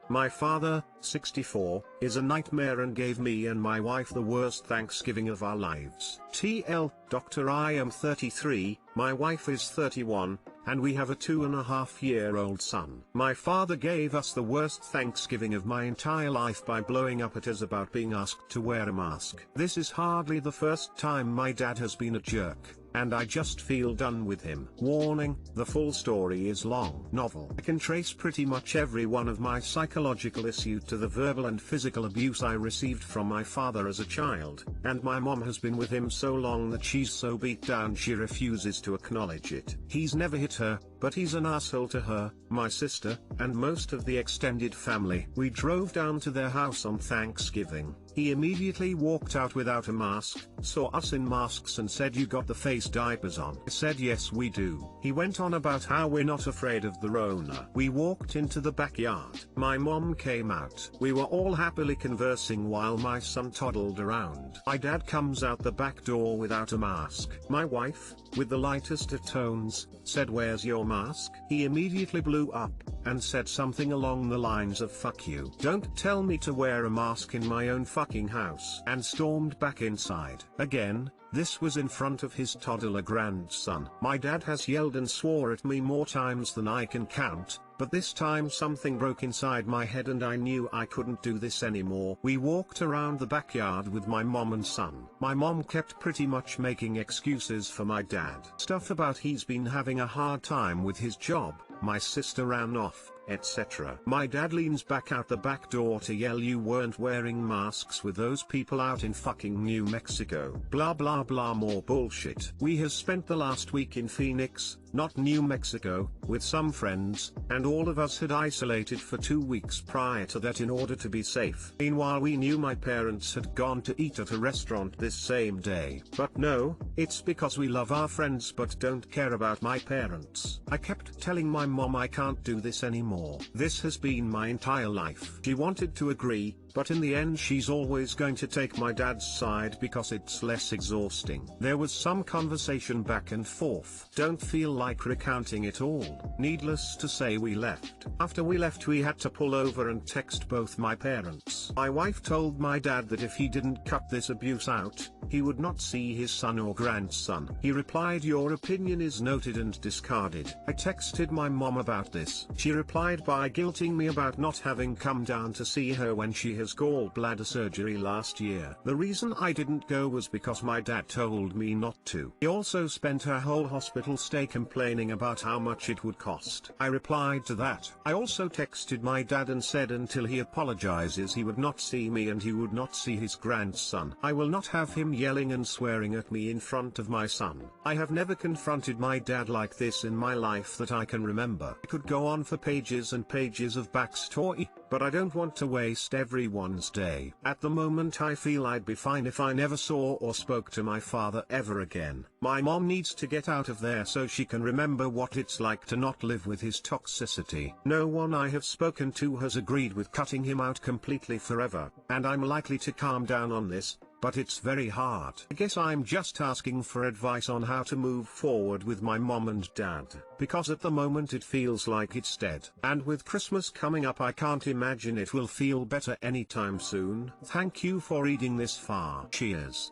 My father, 64, is a nightmare and gave me and my wife the worst Thanksgiving of our lives. TL, Doctor, I am 33, my wife is 31, and we have a 2.5-year-old son. My father gave us the worst Thanksgiving of my entire life by blowing up at us about being asked to wear a mask. This is hardly the first time my dad has been a jerk, and I just feel done with him. Warning, the full story is long. Novel. I can trace pretty much every one of my psychological issues to the verbal and physical abuse I received from my father as a child, and my mom has been with him so long that she's so beat down she refuses to acknowledge it. He's never hit her, but he's an asshole to her, my sister, and most of the extended family. We drove down to their house on Thanksgiving. He immediately walked out without a mask, saw us in masks and said, "You got the face diapers on?" I said, "Yes we do." He went on about how we're not afraid of the Rona. We walked into the backyard. My mom came out. We were all happily conversing while my son toddled around. My dad comes out the back door without a mask. My wife, with the lightest of tones, said, "Where's your mask?" He immediately blew up, and said something along the lines of "Fuck you. Don't tell me to wear a mask in my own fucking house," and stormed back inside. Again, this was in front of his toddler grandson. My dad has yelled and swore at me more times than I can count, but this time something broke inside my head and I knew I couldn't do this anymore. We walked around the backyard with my mom and son. My mom kept pretty much making excuses for my dad. Stuff about he's been having a hard time with his job, my sister ran off, etc. My dad leans back out the back door to yell, "You weren't wearing masks with those people out in fucking New Mexico." Blah blah blah, more bullshit. We have spent the last week in Phoenix, not New Mexico, with some friends, and all of us had isolated for 2 weeks prior to that in order to be safe. Meanwhile, we knew my parents had gone to eat at a restaurant this same day. But no, it's because we love our friends but don't care about my parents. I kept telling my mom I can't do this anymore. This has been my entire life. She wanted to agree, but in the end she's always going to take my dad's side because it's less exhausting. There was some conversation back and forth. Don't feel like recounting it all. Needless to say, we left. After we left, we had to pull over and text both my parents. My wife told my dad that if he didn't cut this abuse out, he would not see his son or grandson. He replied, "Your opinion is noted and discarded." I texted my mom about this. She replied by guilting me about not having come down to see her when she has gallbladder surgery last year. The reason I didn't go was because my dad told me not to. He also spent her whole hospital stay complaining about how much it would cost. I replied to that. I also texted my dad and said until he apologizes he would not see me and he would not see his grandson. I will not have him yelling and swearing at me in front of my son. I have never confronted my dad like this in my life that I can remember. I could go on for pages and pages of backstory, but I don't want to waste everyone's day. At the moment I feel I'd be fine if I never saw or spoke to my father ever again. My mom needs to get out of there so she can remember what it's like to not live with his toxicity. No one I have spoken to has agreed with cutting him out completely forever, and I'm likely to calm down on this, but it's very hard. I guess I'm just asking for advice on how to move forward with my mom and dad, because at the moment it feels like it's dead. And with Christmas coming up, I can't imagine it will feel better anytime soon. Thank you for reading this far. Cheers.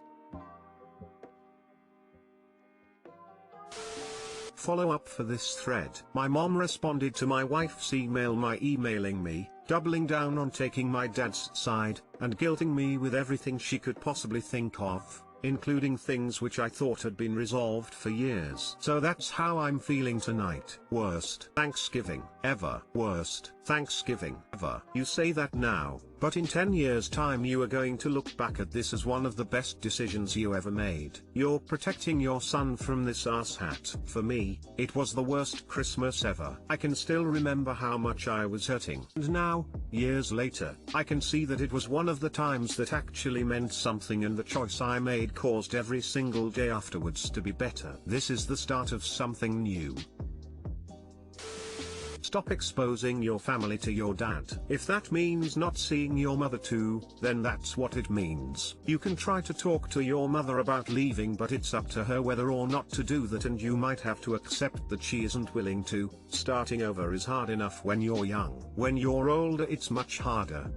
Follow up for this thread. My mom responded to my wife's email by emailing me, doubling down on taking my dad's side, and guilting me with everything she could possibly think of, including things which I thought had been resolved for years. So that's how I'm feeling tonight. Worst Thanksgiving ever. Worst Thanksgiving ever. You say that now, but in 10 years' time you are going to look back at this as one of the best decisions you ever made. You're protecting your son from this asshat. For me, it was the worst Christmas ever. I can still remember how much I was hurting. And now, years later, I can see that it was one of the times that actually meant something, and the choice I made caused every single day afterwards to be better. This is the start of something new. stop exposing your family to your dad. If that means not seeing your mother too, then that's what it means. You can try to talk to your mother about leaving, but it's up to her whether or not to do that, and you might have to accept that she isn't willing to. Starting over is hard enough when you're young. When you're older it's much harder.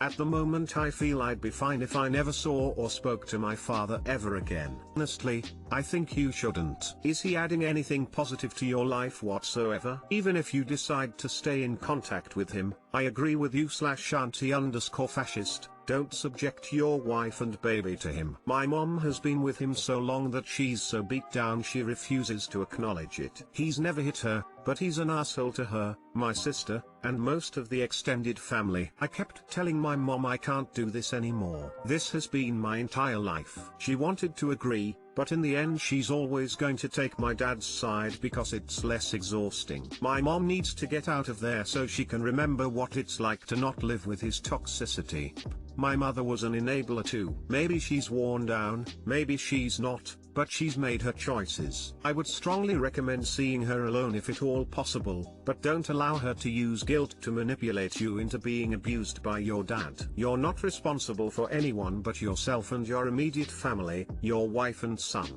At the moment I feel I'd be fine if I never saw or spoke to my father ever again. Honestly, I think you shouldn't. Is he adding anything positive to your life whatsoever? Even if you decide to stay in contact with him, I agree with you /auntie_fascist, don't subject your wife and baby to him. My mom has been with him so long that she's so beat down she refuses to acknowledge it. He's never hit her, but he's an asshole to her, my sister, and most of the extended family. I kept telling my mom I can't do this anymore. This has been my entire life. She wanted to agree, but in the end she's always going to take my dad's side because it's less exhausting. My mom needs to get out of there so she can remember what it's like to not live with his toxicity. My mother was an enabler too. Maybe she's worn down, maybe she's not, but she's made her choices. I would strongly recommend seeing her alone if at all possible, but don't allow her to use guilt to manipulate you into being abused by your dad. You're not responsible for anyone but yourself and your immediate family, your wife and son.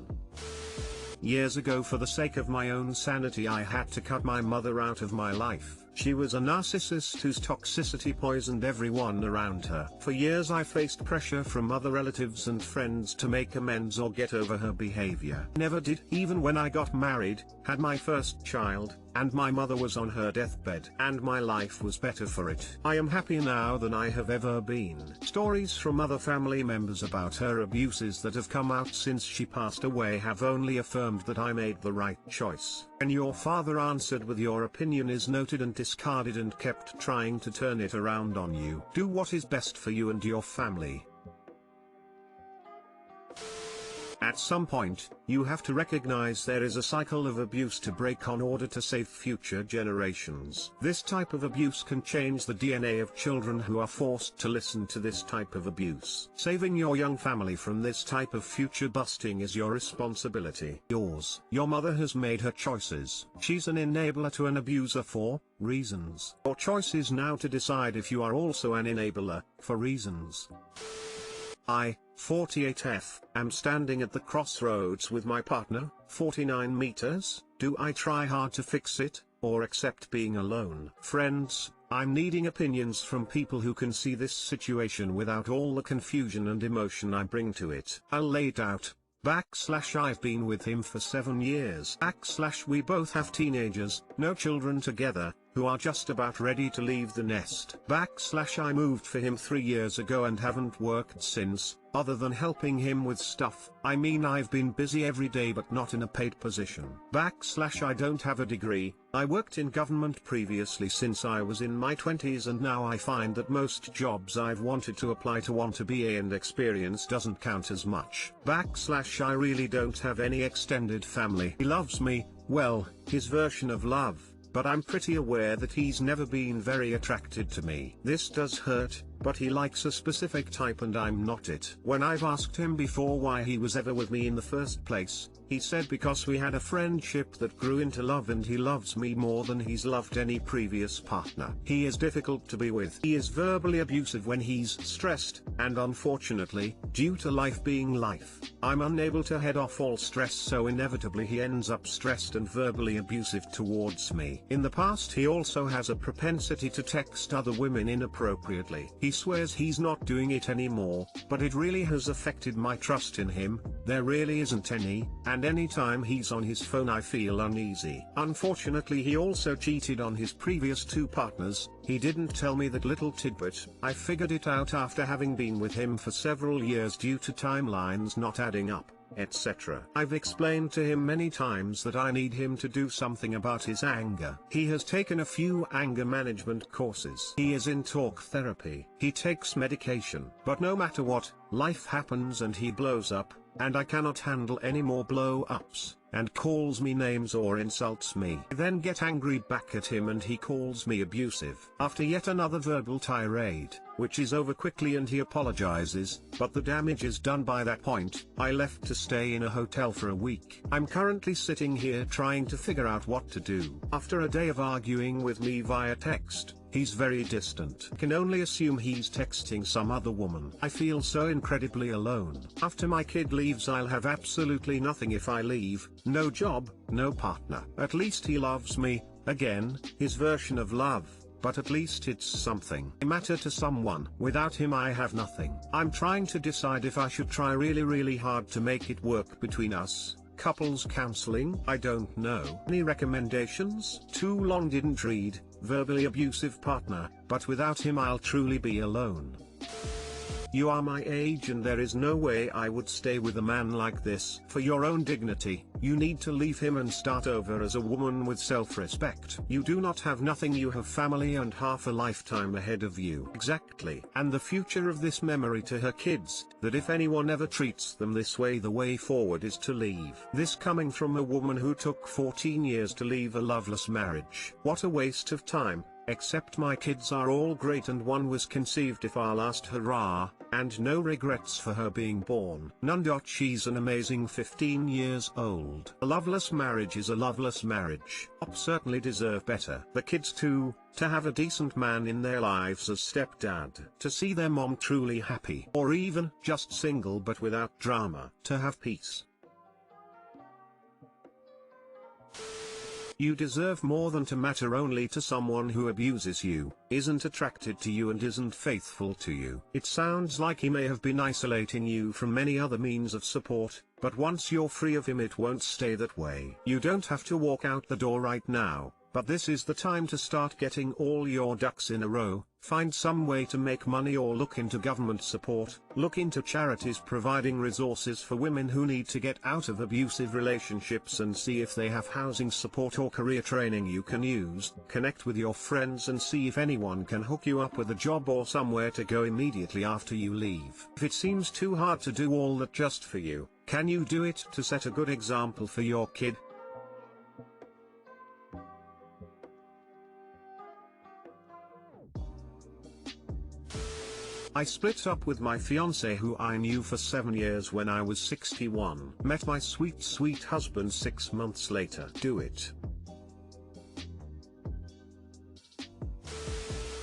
Years ago, for the sake of my own sanity, I had to cut my mother out of my life. She was a narcissist whose toxicity poisoned everyone around her. For years I faced pressure from other relatives and friends to make amends or get over her behavior. Never did. Even when I got married, had my first child, and my mother was on her deathbed, and my life was better for it. I am happier now than I have ever been. Stories from other family members about her abuses that have come out since she passed away have only affirmed that I made the right choice. When your father answered with your opinion is noted and discarded and kept trying to turn it around on you. Do what is best for you and your family. At some point, you have to recognize there is a cycle of abuse to break in order to save future generations. This type of abuse can change the DNA of children who are forced to listen to this type of abuse. Saving your young family from this type of future busting is your responsibility. Yours. Your mother has made her choices. She's an enabler to an abuser for reasons. Your choice is now to decide if you are also an enabler for reasons. I, 48F, am standing at the crossroads with my partner, 49 meters. Do I try hard to fix it, or accept being alone? Friends, I'm needing opinions from people who can see this situation without all the confusion and emotion I bring to it. I'll lay it out. I've been with him for 7 years. We both have teenagers, no children together, who are just about ready to leave the nest. I moved for him 3 years ago and haven't worked since, other than helping him with stuff. I mean, I've been busy every day but not in a paid position. I don't have a degree. I worked in government previously since I was in my 20s, and now I find that most jobs I've wanted to apply to want a BA and experience doesn't count as much. I really don't have any extended family. He loves me, well, his version of love, but I'm pretty aware that he's never been very attracted to me. This does hurt, but he likes a specific type and I'm not it. When I've asked him before why he was ever with me in the first place, he said because we had a friendship that grew into love and he loves me more than he's loved any previous partner. He is difficult to be with. He is verbally abusive when he's stressed, and unfortunately, due to life being life, I'm unable to head off all stress, so inevitably he ends up stressed and verbally abusive towards me. In the past he also has a propensity to text other women inappropriately. He swears he's not doing it anymore, but it really has affected my trust in him. There really isn't any, and anytime he's on his phone I feel uneasy. Unfortunately he also cheated on his previous 2 partners. He didn't tell me that little tidbit. I figured it out after having been with him for several years due to timelines not adding up, etc. I've explained to him many times that I need him to do something about his anger. He has taken a few anger management courses. He is in talk therapy. He takes medication. But no matter what, life happens and he blows up, and I cannot handle any more blow-ups, and calls me names or insults me. I then get angry back at him and he calls me abusive. After yet another verbal tirade, which is over quickly and he apologizes, but the damage is done by that point. I left to stay in a hotel for a week. I'm currently sitting here trying to figure out what to do. After a day of arguing with me via text, he's very distant. Can only assume he's texting some other woman. I feel so incredibly alone. After my kid leaves, I'll have absolutely nothing if I leave. No job, no partner. At least he loves me. Again, his version of love, but at least it's something. I matter to someone. Without him I have nothing. I'm trying to decide if I should try really hard to make it work between us. Couples counseling? I don't know. Any recommendations? Too long didn't read. Verbally abusive partner, but without him I'll truly be alone. You are my age and there is no way I would stay with a man like this. For your own dignity, you need to leave him and start over as a woman with self-respect. You do not have nothing, you have family and half a lifetime ahead of you. Exactly. And the future of this memory to her kids, that if anyone ever treats them this way, the way forward is to leave. This coming from a woman who took 14 years to leave a loveless marriage. What a waste of time. Except my kids are all great and one was conceived if our last hurrah, and no regrets for her being born. None. She's an amazing 15 years old. A loveless marriage is a loveless marriage. Certainly deserve better. The kids too, to have a decent man in their lives as stepdad. To see their mom truly happy. Or even just single but without drama. To have peace. You deserve more than to matter only to someone who abuses you, isn't attracted to you and isn't faithful to you. It sounds like he may have been isolating you from many other means of support, but once you're free of him it won't stay that way. You don't have to walk out the door right now, but this is the time to start getting all your ducks in a row. Find some way to make money or look into government support, look into charities providing resources for women who need to get out of abusive relationships and see if they have housing support or career training you can use. Connect with your friends and see if anyone can hook you up with a job or somewhere to go immediately after you leave. If it seems too hard to do all that just for you, can you do it to set a good example for your kid? I split up with my fiancé who I knew for 7 years when I was 61. Met my sweet husband 6 months later. Do it.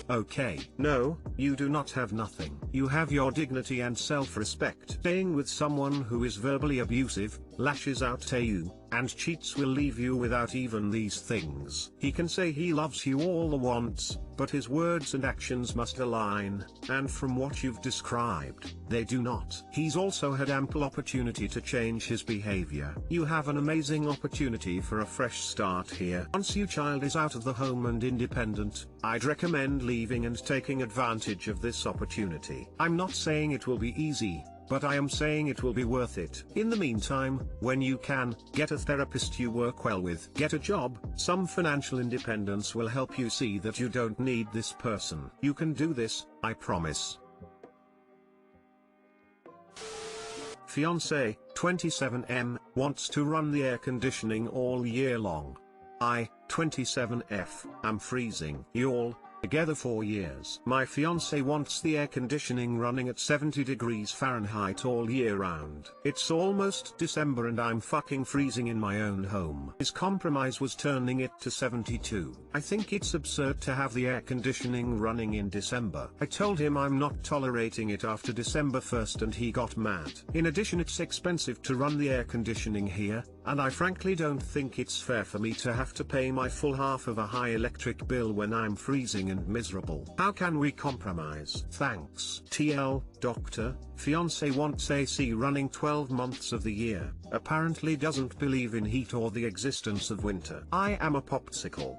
Okay. No, you do not have nothing. You have your dignity and self-respect. Staying with someone who is verbally abusive, lashes out at you, and cheats will leave you without even these things. He can say he loves you all the once, but his words and actions must align, and from what you've described, they do not. He's also had ample opportunity to change his behavior. You have an amazing opportunity for a fresh start here. Once your child is out of the home and independent, I'd recommend leaving and taking advantage of this opportunity. I'm not saying it will be easy, but I am saying it will be worth it. In the meantime, when you can, get a therapist you work well with. Get a job. Some financial independence will help you see that you don't need this person. You can do this, I promise. Fiancé, 27M, wants to run the air conditioning all year long. I, 27F, am freezing. Y'all, together 4 years. My fiancé wants the air conditioning running at 70 degrees Fahrenheit all year round. It's almost December and I'm fucking freezing in my own home. His compromise was turning it to 72. I think it's absurd to have the air conditioning running in December. I told him I'm not tolerating it after December 1st and he got mad. In addition, it's expensive to run the air conditioning here, and I frankly don't think it's fair for me to have to pay my full half of a high electric bill when I'm freezing and miserable. How can we compromise? Thanks. TL, doctor, fiancé wants AC running 12 months of the year, apparently doesn't believe in heat or the existence of winter. I am a popsicle.